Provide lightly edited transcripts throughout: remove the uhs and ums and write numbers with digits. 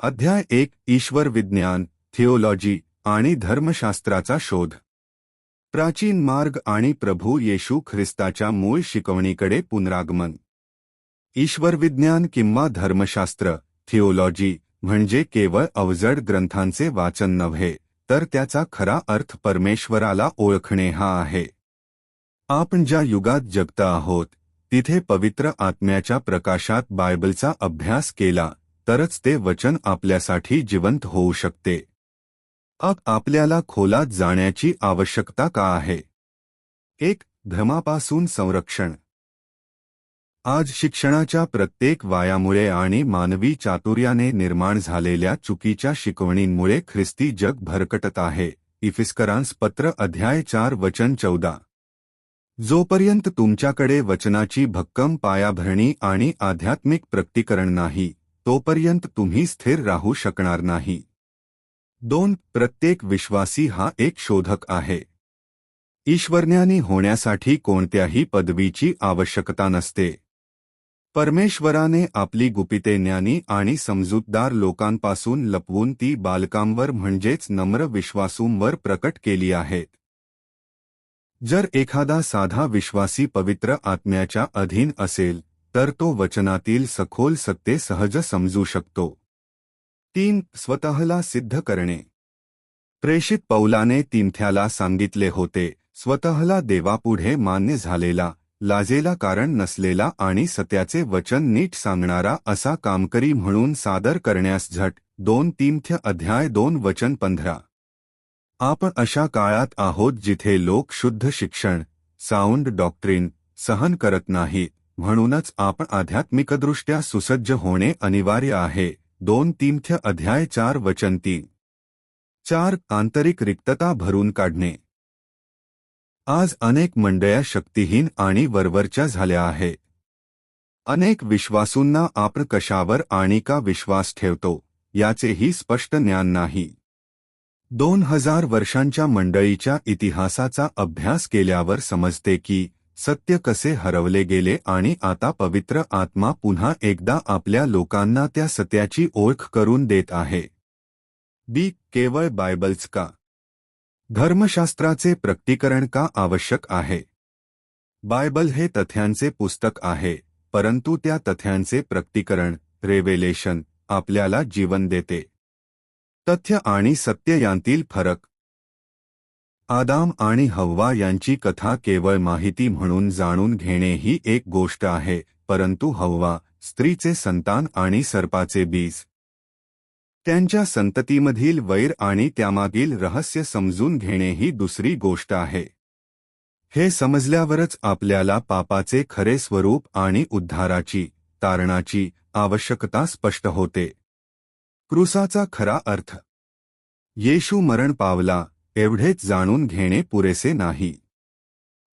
अध्याय 1 ईश्वर विज्ञान, थिओलॉजी आणि धर्मशास्त्राचा शोध. प्राचीन मार्ग आणि प्रभू येशू ख्रिस्ताच्या मूळ शिकवणीकडे पुनरागमन. ईश्वर विज्ञान किंवा धर्मशास्त्र, थिओलॉजी म्हणजे केवळ अवजड ग्रंथांचे वाचन नव्हे, तर त्याचा खरा अर्थ परमेश्वराला ओळखणे हा आहे. आपण ज्या युगात जगत आहोत तिथे पवित्र आत्म्याच्या प्रकाशात बायबलचा अभ्यास केला तरच ते वचन आपल्यासाठी जिवंत होऊ शकते. आपल्याला खोलात जाण्याची आवश्यकता का आहे? 1. भ्रमापासून संरक्षण. आज शिक्षणाच्या प्रत्येक वायामुळे आणि मानवी चातुर्याने निर्माण झालेल्या चुकीच्या शिकवणींमुळे ख्रिस्ती जग भरकटत आहे. इफिस्करांस पत्र अध्याय 4 वचन 14. जोपर्यंत तुमच्याकडे वचनाची भक्कम पायाभरणी आणि आध्यात्मिक प्रकटीकरण नाही, तोपर्यंत तुम्ही स्थिर राहू शकणार नाही. 2. प्रत्येक विश्वासी हा एक शोधक आहे. ईश्वरज्ञानी होण्यासाठी कोणत्याही पदवीची आवश्यकता नसते. परमेश्वराने आपली गुपिते ज्ञानी आणि समजूतदार लोकांपासून लपवून ती बालकांवर म्हणजेच नम्र विश्वासूंवर प्रकट केली आहेत. जर एखादा साधा विश्वासी पवित्र आत्म्याच्या अधीन असेल तर तो वचनातील सखोल सत्ये सहज समजू शकतो. 3. स्वतःला सिद्ध करणे. प्रेषित पौलाने तिमथ्याला सांगितले होते, स्वतःला देवापुढे मान्य झालेला, लाजेला कारण नसलेला आणि सत्याचे वचन नीट सांगणारा असा कामकरी म्हणून सादर करण्यास झट. 2 तिमथ्य अध्याय 2 वचन 15. आपण अशा काळात आहोत जिथे लोक शुद्ध शिक्षण, साऊंड डॉक्ट्रिन सहन करत नाहीत, म्हणूनच आपण आध्यात्मिकदृष्ट्या सुसज्ज होणे अनिवार्य आहे. 2 तिमथ्य अध्याय 4 वचन 3. 4. आंतरिक रिक्तता भरून काढणे. आज अनेक मंडळ्या शक्तिहीन आणि वरवरच्या झाल्या आहेत. अनेक विश्वासूंना आपण कशावर आणि का विश्वास ठेवतो याचेही स्पष्ट ज्ञान नाही. 2000 वर्षांच्या मंडळीच्या इतिहासाचा अभ्यास केल्यावर समजते की सत्य कसे हरवले गेले आणि आता पवित्र आत्मा पुन्हा एकदा आपल्या लोकांना त्या सत्याची ओळख करून देत आहे. केवळ बायबलच का? धर्मशास्त्राचे प्रकटीकरण का आवश्यक आहे? बायबल हे तथ्यांचे पुस्तक आहे, परंतु त्या तथ्यांचे प्रकटीकरण, रेव्हेलेशन, आपल्याला जीवन देते. तथ्य आणि सत्य यांतील फरक. आदाम आणि हव्वा यांची कथा केवळ माहिती म्हणून जाणून घेणे ही एक गोष्ट आहे, परंतु हव्वा, स्त्रीचे संतान आणि सर्पाचे बीज, त्यांच्या संततीमधील वैर आणि त्यामागील रहस्य समजून घेणे ही दुसरी गोष्ट आहे. हे समजल्यावरच आपल्याला पापाचे खरे स्वरूप आणि उद्धाराची, तारणाची आवश्यकता स्पष्ट होते. क्रूसाचा खरा अर्थ. येशू मरण पावला एवढेच जाणून घेणे पुरेसे नाही.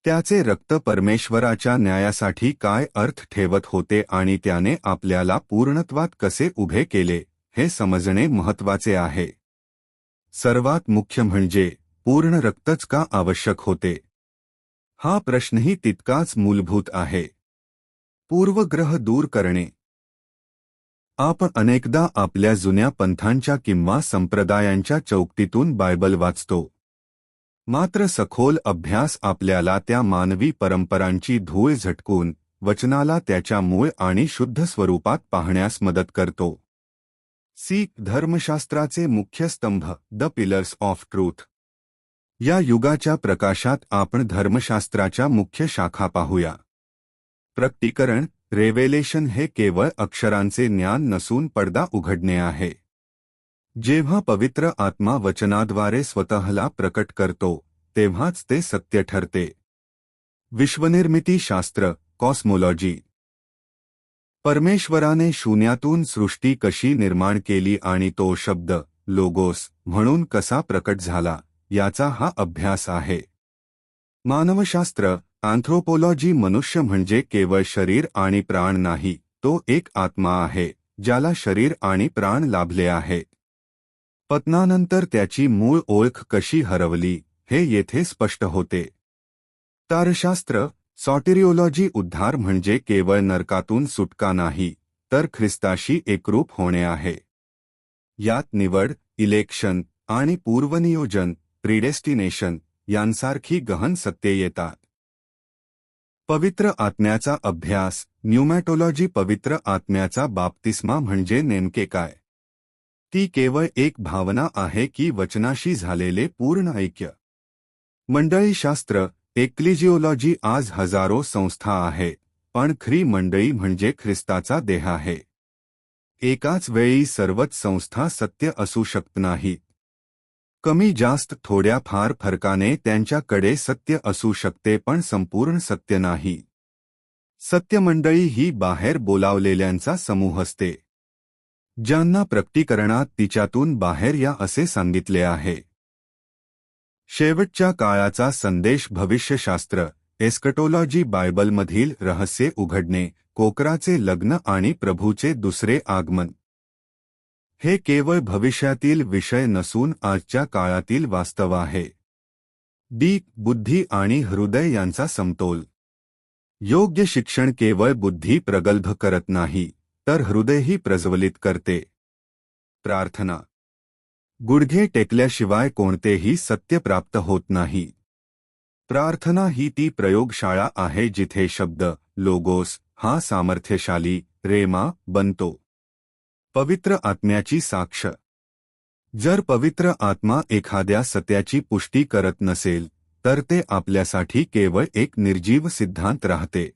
त्याचे रक्त परमेश्वराच्या न्यायासाठी काय अर्थ ठेवत होते आणि त्याने आपल्याला पूर्णत्वात कसे उभे केले हे समजणे महत्त्वाचे आहे. सर्वात मुख्य म्हणजे पूर्ण रक्तच का आवश्यक होते? हा प्रश्नही तितकाच मूलभूत आहे. पूर्वग्रह दूर करणे. आपण अनेकदा आपल्या जुन्या पंथांच्या किंवा संप्रदायांच्या चौकटीतून बायबल वाचतो. मात्र सखोल अभ्यास आपल्याला त्या मानवी परंपरांची धूळ झटकून वचनाला त्याच्या मूळ आणि शुद्ध स्वरूपात पाहण्यास मदत करतो. धर्मशास्त्राचे मुख्य स्तंभ, द पिलर्स ऑफ ट्रूथ. या युगाच्या प्रकाशात आपण धर्मशास्त्राच्या मुख्य शाखा पाहूया. प्रकटीकरण, रेव्हेलेशन हे केवळ अक्षरांचे ज्ञान नसून पडदा उघडणे आहे. जेव्हा पवित्र आत्मा वचनाद्वारे स्वतःला प्रकट करतो, तेव्हाच ते सत्य ठरते. विश्वनिर्मिती शास्त्र, कॉस्मोलॉजी. परमेश्वराने शून्यातून सृष्टी कशी निर्माण केली आणि तो शब्द, लोगोस, म्हणून कसा प्रकट झाला, याचा हा अभ्यास आहे. मानवशास्त्र, अँथ्रोपोलॉजी. मनुष्य म्हणजे केवळ शरीर आणि प्राण नाही, तो एक आत्मा आहे, ज्याला शरीर आणि प्राण लाभले आहेत. पतनानंतर त्याची मूळ ओळख कशी हरवली हे येथे स्पष्ट होते. तारशास्त्र, सॉटेरिओलॉजी. उद्धार म्हणजे केवळ नरकातून सुटका नाही, तर ख्रिस्ताशी एकरूप होणे आहे. यात निवड, इलेक्शन आणि पूर्वनियोजन, प्रिडेस्टिनेशन यांसारखी गहन सत्ये येतात. पवित्र आत्म्याचा अभ्यास, न्यूमॅटोलॉजी. पवित्र आत्म्याचा बाप्तिस्मा म्हणजे नेमके काय? ती केवळ एक भावना आहे की वचनाशी झालेले पूर्ण ऐक्य? मंडळीशास्त्र, एक्लिजिओलॉजी. आज हजारो संस्था आहेत, पण खरी मंडळी म्हणजे ख्रिस्ताचा देह आहे. एकाच वेळी सर्वच संस्था सत्य असू शकत नाहीत. कमी जास्त थोड्या फार फरकाने त्यांच्याकडे सत्य असू शकते, पण संपूर्ण सत्य नाही. सत्यमंडळी ही बाहेर बोलावलेल्यांचा समूह असते, ज्यांना प्रकटीकरणात तिच्यातून बाहेर या असे सांगितले आहे. शेवटच्या काळाचा संदेश. भविष्यशास्त्र, एस्कटोलॉजी. बायबलमधील रहस्ये उघडणे, कोकराचे लग्न आणि प्रभूचे दुसरे आगमन. हे केवळ भविष्यातील विषय नसून आजच्या काळातील वास्तव आहे. बुद्धी आणि हृदय यांचा समतोल. योग्य शिक्षण केवळ बुद्धी प्रगल्भ करत नाही, तर हृदयही प्रज्वलित करते. प्रार्थना. गुडघे टेकल्याशिवाय कोणतेही सत्य प्राप्त होत नाही. प्रार्थना ही ती प्रयोगशाळा आहे जिथे शब्द, लोगोस, हा सामर्थ्यशाली रेमा बनतो. पवित्र आत्म्याची साक्ष. जर पवित्र आत्मा एखाद्या सत्याची पुष्टी करत नसेल, तर ते आपल्यासाठी केवळ एक निर्जीव सिद्धांत राहते.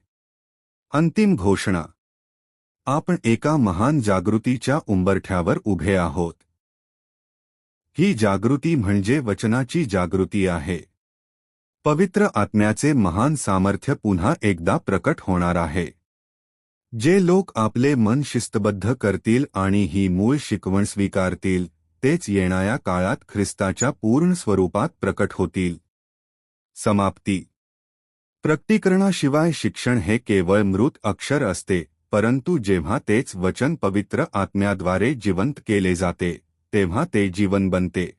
अंतिम घोषणा. आपण एका महान जागृतीच्या उंबरठ्यावर उभे आहोत. ही जागृती म्हणजे वचनाची जागृती आहे. पवित्र आत्म्याचे महान सामर्थ्य पुन्हा एकदा प्रकट होणार आहे. जे लोक आपले मन शिस्तबद्ध करतील आणि ही मूळ शिकवण स्वीकारतील, तेच येणाऱ्या काळात ख्रिस्ताच्या पूर्ण स्वरूपात प्रकट होतील. समाप्ती. प्रकटीकरणाशिवाय शिक्षण हे केवळ मृत अक्षर असते, परंतु जेव्हा तेच वचन पवित्र आत्म्याद्वारे जिवंत केले जाते, तेव्हा ते जीवन बनते.